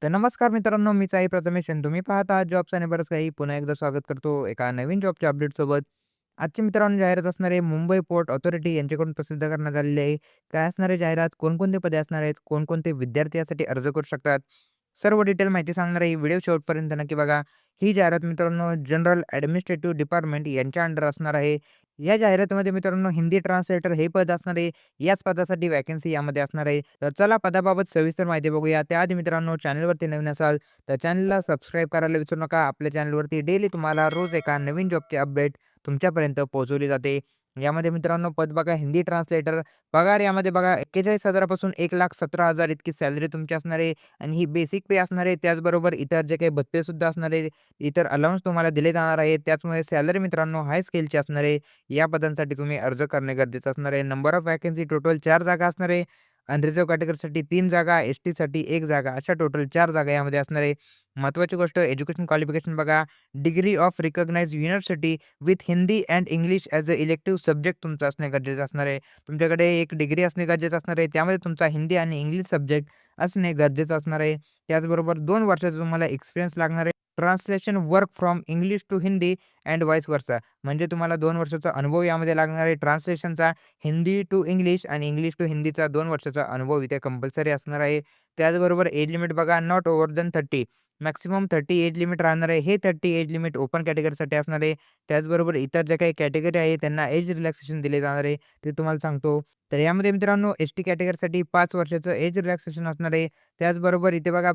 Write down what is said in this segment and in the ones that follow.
तर नमस्कार मित्रांनो, मीच आहे प्रथमेश आणि तुम्ही पाहत आहात जॉब्स आणि बरंच काही. पुन्हा एकदा स्वागत करतो एका नवीन जॉबच्या अपडेटसोबत. आजची मित्रांनो जाहिरात असणार आहे मुंबई पोर्ट ऑथॉरिटी यांच्याकडून प्रसिद्ध करण्यात आलेली आहे. काय असणार आहे जाहिरात, कोणकोणते पदे असणार आहेत, कोणकोणते विद्यार्थी यासाठी अर्ज करू शकतात, सर्व डिटेल माहिती सांगणार आहे. व्हिडिओ शेवटपर्यंत नक्की बघा. ही जाहिरात मित्रांनो जनरल ॲडमिनिस्ट्रेटिव्ह डिपार्टमेंट यांच्या अंडर असणार आहे. या जाहिरातीमध्ये मित्रांनो हिंदी ट्रान्सलेटर हे पद असणार आहे. याच पदासाठी व्हॅकन्सी यामध्ये असणार आहे. तर चला पदाबाबत सविस्तर माहिती बघूया. त्याआधी मित्रांनो चॅनलवरती नवीन असाल तर चॅनलला सबस्क्राईब करायला विसरू नका. आपल्या चॅनलवरती डेली तुम्हाला रोज एका नवीन जॉबची अपडेट तुमच्यापर्यंत पोहोचवली जाते. यामध्ये मित्रांनो पद बघा हिंदी ट्रान्सलेटर. पगार यामध्ये बघा 41,000 पासून 1,17,000 इतकी सॅलरी तुमची असणार आहे आणि ही बेसिक पे असणार आहे. त्याचबरोबर इतर जे काही भत्तेसुद्धा असणार आहे, इतर अलाउन्स तुम्हाला दिले जाणार आहेत. त्याचमुळे सॅलरी मित्रांनो हाय स्केलची असणार आहे. या पदांसाठी तुम्ही अर्ज करणे गरजेचं असणार आहे. नंबर ऑफ व्हॅकन्सी टोटल 4 जागा असणार आहे. अनरिझर्व्ह कॅटेगरीसाठी 3 जागा, एस-टीसाठी 1 जागा, अशा टोटल 4 जागा यामध्ये असणार आहे. महत्त्वाची गोष्ट एज्युकेशन क्वालिफिकेशन बघा, degree of recognised university with Hindi and English as a elective subject तुमचं असणे गरजेचं असणार आहे. तुमच्याकडे एक डिग्री असणे गरजेचं असणार आहे. त्यामध्ये तुमचा हिंदी आणि इंग्लिश सब्जेक्ट असणे गरजेचं असणार आहे. त्याचबरोबर 2 वर्षाचा तुम्हाला एक्सपिरियन्स लागणार आहे. Translation work from English to Hindi and vice versa. म्हणजे तुम्हाला 2 वर्षाचा अनुभव यामध्ये लागणार आहे ट्रान्सलेशनचा. Hindi to English and English to हिंदीचा 2 वर्षाचा अनुभव इथे कंपल्सरी असणार आहे. त्याचबरोबर एज लिमिट बघा not over than 30. Maximum 30 age limit राहणार आहे. हे 30 एज लिमिट ओपन कॅटेगरीसाठी असणार आहे. त्याचबरोबर इतर ज्या काही कॅटेगरी आहे त्यांना एज रिलॅक्सेशन दिले जाणार आहे. ते तुम्हाला सांगतो. तर यामध्ये मित्रांनो एस-टी कॅटेगरीसाठी 5 वर्षाचं एज रिलॅक्सेशन असणार आहे. त्याचबरोबर इथे बघा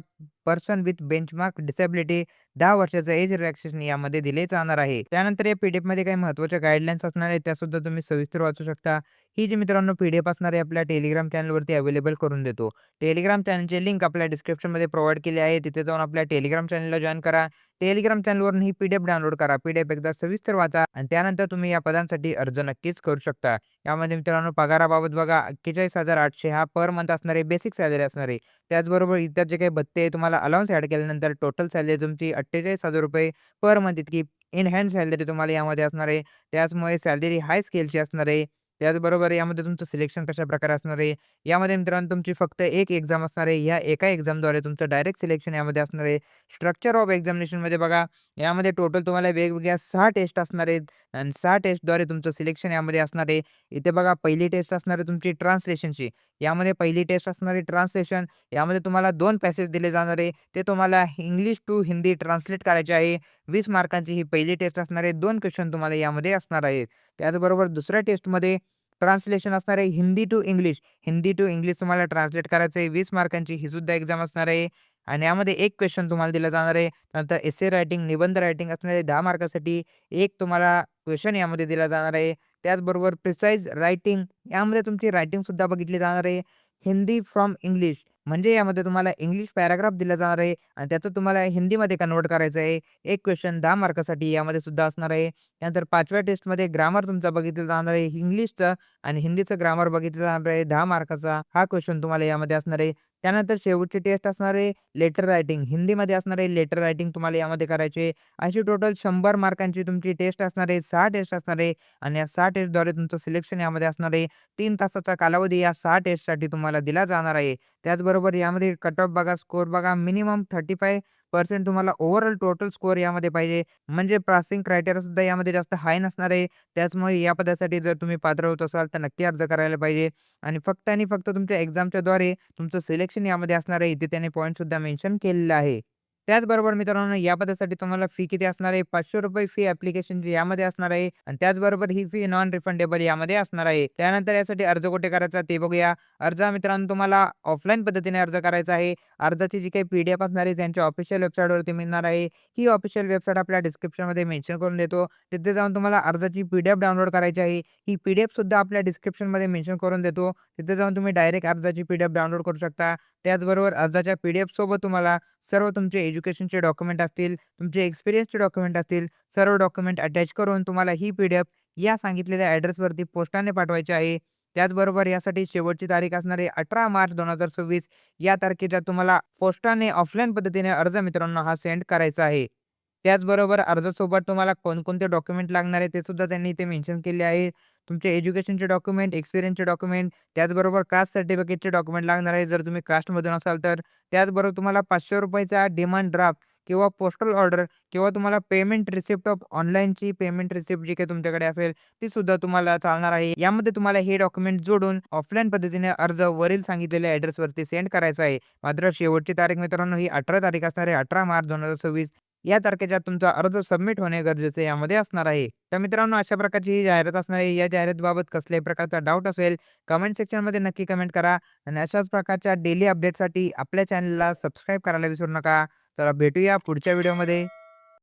पर्सन विथ बेंचमार्क डिसेबिलिटी 10 वर्षाचं एज रिलॅक्सेशन यामध्ये दिले जाणार आहे. त्यानंतर या पी-डी-एफमध्ये काही महत्त्वाच्या गाईडलाईन्स असणार आहेत, त्यासुद्धा तुम्ही सविस्तर वाचू शकता. ही जी मित्रांनो पी-डी-एफ असणार आहे आपल्या टेलिग्राम चॅनलवरती अवेलेबल करून देतो. टेलिग्राम चॅनलची लिंक आपल्या डिस्क्रिप्शनमध्ये प्रोव्हाईड केली आहे. तिथे जाऊन आपल्या टेलिग्राम चॅनलला जॉइन करा. टेलिग्राम चॅनलवरून ही पी-डी-एफ डाउनलोड करा. पी-डी-एफ एकदा सविस्तर वाचा आणि त्यानंतर तुम्ही या पदांसाठी अर्ज नक्कीच करू शकता. यामध्ये मित्रांनो पगाराबाबत बघा 41,800 हा पर मंथ असणारी बेसिक सॅलरी असणार आहे. त्याचबरोबर इतर जे काही भत्ते तुम्हाला अलाउन्स ॲड केल्यानंतर टोटल सॅलरी तुमची ₹48,000 पर मंथ इतकी इन हँड सॅलरी तुम्हाला यामध्ये असणार आहे. त्याचमुळे सॅलरी हाय स्केलची असणार आहे. त्याचबरोबर यामध्ये तुमचं सिलेक्शन कशाप्रकारे असणार आहे. यामध्ये मित्रांनो तुमची फक्त एक एक्झाम असणार आहे. या एका एक्झामद्वारे तुमचं डायरेक्ट सिलेक्शन यामध्ये असणार आहे. स्ट्रक्चर ऑफ एक्झामिनेशनमध्ये बघा, यामध्ये टोटल तुम्हाला वेगवेगळ्या 6 टेस्ट असणार आहेत आणि 6 टेस्टद्वारे तुमचं सिलेक्शन यामध्ये असणार आहे. इथे बघा पहिली टेस्ट असणार आहे तुमची ट्रान्सलेशनची. यामध्ये पहिली टेस्ट असणार आहे ट्रान्सलेशन. यामध्ये तुम्हाला 2 पॅसेज दिले जाणार आहे. ते तुम्हाला इंग्लिश टू हिंदी ट्रान्सलेट करायचे आहे. 20 मार्कांची ही पहिली टेस्ट असणार आहे. 2 क्वेश्चन तुम्हाला यामध्ये असणार आहेत. त्याचबरोबर दुसऱ्या टेस्टमध्ये ट्रान्सलेशन असणार आहे Hindi to English. Hindi to English तुम्हाला ट्रान्सलेट करायचं आहे. 20 मार्कांची ही सुद्धा एक्झाम असणार आहे आणि यामध्ये 1 क्वेश्चन तुम्हाला दिला जाणार आहे. नंतर एसे रायटिंग, निबंध रायटिंग असणार आहे 10 मार्कासाठी. 1 तुम्हाला क्वेश्चन यामध्ये दिला जाणार आहे. त्याचबरोबर प्रिसाईज रायटिंग यामध्ये तुमची रायटिंगसुद्धा बघितली जाणार आहे. हिंदी फ्रॉम इंग्लिश म्हणजे यामध्ये तुम्हाला इंग्लिश पॅराग्राफ दिला जाणार आहे आणि त्याचं तुम्हाला हिंदीमध्ये कन्व्हर्ट करायचं आहे. 1 क्वेश्चन 10 मार्कासाठी यामध्ये सुद्धा असणार आहे. त्यानंतर 5व्या टेस्टमध्ये ग्रामर तुमचा बघितलं जाणार आहे. इंग्लिशचं आणि हिंदीचं ग्रामर बघितलं जाणार आहे. 10 मार्काचा हा क्वेश्चन तुम्हाला यामध्ये असणार आहे. त्यानंतर शेवटची टेस्ट असणार आहे लेटर रायटिंग. हिंदीमध्ये असणार आहे लेटर रायटिंग तुम्हाला यामध्ये करायची आहे. अशी टोटल 100 मार्कांची तुमची टेस्ट असणार आहे. 6 टेस्ट असणार आहे आणि या 6 टेस्टद्वारे तुमचं सिलेक्शन यामध्ये असणार आहे. 3 तासाचा कालावधी या 6 टेस्टसाठी तुम्हाला दिला जाणार आहे. त्याचबरोबर यामध्ये कट ऑफ बघा, स्कोर बघा मिनिमम 35% तुम्हाला ओव्हरऑल टोटल स्कोर यामध्ये पाहिजे. म्हणजे पासिंग क्रायटेरिया सुद्धा यामध्ये जास्त हाय नसणार आहे. त्याचमुळे या पदासाठी जर तुम्ही पात्र होत असाल तर नक्की अर्ज करायला पाहिजे आणि फक्त तुमच्या एक्झामच्याद्वारे तुमचं सिलेक्शन यामध्ये असणार आहे. इथे त्याने पॉइंटसुद्धा मेन्शन केलेलं आहे. त्याचबरोबर मित्रांनो या पदासाठी तुम्हाला फी किती असणार आहे? ₹500 फी ॲप्लिकेशनची यामध्ये असणार आहे आणि त्याचबरोबर ही फी नॉन रिफंडेबल यामध्ये असणार आहे. त्यानंतर यासाठी अर्ज कुठे करायचा ते बघूया. अर्ज हा मित्रांनो तुम्हाला ऑफलाईन पद्धतीने अर्ज करायचा आहे. अर्जाची जी काही पी-डी-एफ असणार आहे त्यांच्या ऑफिशियल वेबसाईटवरती मिळणार आहे. ही ऑफिशियल वेबसाईट आपल्या डिस्क्रिप्शनमध्ये मेन्शन करून देतो. तिथे जाऊन तुम्हाला अर्जाची पी-डी-एफ डाउनलोड करायची आहे. ही पी-डी-एफ सुद्धा आपल्या डिस्क्रिप्शनमध्ये मेन्शन करून देतो. तिथे जाऊन तुम्ही डायरेक्ट अर्जाची पी-डी-एफ डाउनलोड करू शकता. त्याचबरोबर अर्जाच्या पी-डी-एफसोबत तुम्हाला सर्व तुमचे एज्युकेशनचे डॉक्युमेंट असतील, तुमचे एक्सपिरियन्सचे डॉक्युमेंट असतील, सर्व डॉक्युमेंट अटॅच करून तुम्हाला ही पी-डी-एफ या सांगितलेल्या ॲड्रेसवरती पोस्टाने पाठवायची आहे. त्याचबरोबर यासाठी शेवटची तारीख असणार आहे 18 मार्च 2026. या तारखेच्या तुम्हाला पोस्टाने ऑफलाईन पद्धतीने अर्ज मित्रांनो हा सेंड करायचा आहे. त्याचबरोबर अर्जासोबत तुम्हाला कोणकोणते डॉक्युमेंट लागणार आहे ते सुद्धा त्यांनी इथे मेन्शन केले आहे. तुमचे एज्युकेशनचे डॉक्युमेंट, एक्सपिरियन्सचे डॉक्युमेंट, त्याचबरोबर कास्ट सर्टिफिकेटचे डॉक्युमेंट लागणार आहे, जर तुम्ही कास्टमधून असाल तर. त्याचबरोबर तुम्हाला ₹500 चा डिमांड ड्राफ्ट किंवा पोस्टल ऑर्डर किंवा तुम्हाला पेमेंट रिसिप्ट ऑफ ऑनलाईनची पेमेंट रिसिप्ट जी काही तुमच्याकडे असेल, ती सुद्धा तुम्हाला चालणार आहे. यामध्ये तुम्हाला हे डॉक्युमेंट जोडून ऑफलाईन पद्धतीने अर्ज वरील सांगितलेल्या ॲड्रेसवरती सेंड करायचा आहे. मात्र शेवटची तारीख मित्रांनो ही 18 तारीख असणार आहे. 18 मार्च 2026 या तारखेच्या आत तुमचा अर्ज सबमिट होणे गरजेचे यामध्ये असणार आहे. तर मित्रांनो, अशा प्रकारची ही जाहिरात असणार आहे. या जाहिरातीबाबत कसल्याही प्रकारचा डाऊट असेल, कमेंट सेक्शनमध्ये नक्की कमेंट करा आणि अशाच प्रकारच्या डेली अपडेटसाठी आपल्या चॅनलला सबस्क्राईब करायला विसरू नका. तर भेटूया पुढच्या व्हिडिओमध्ये.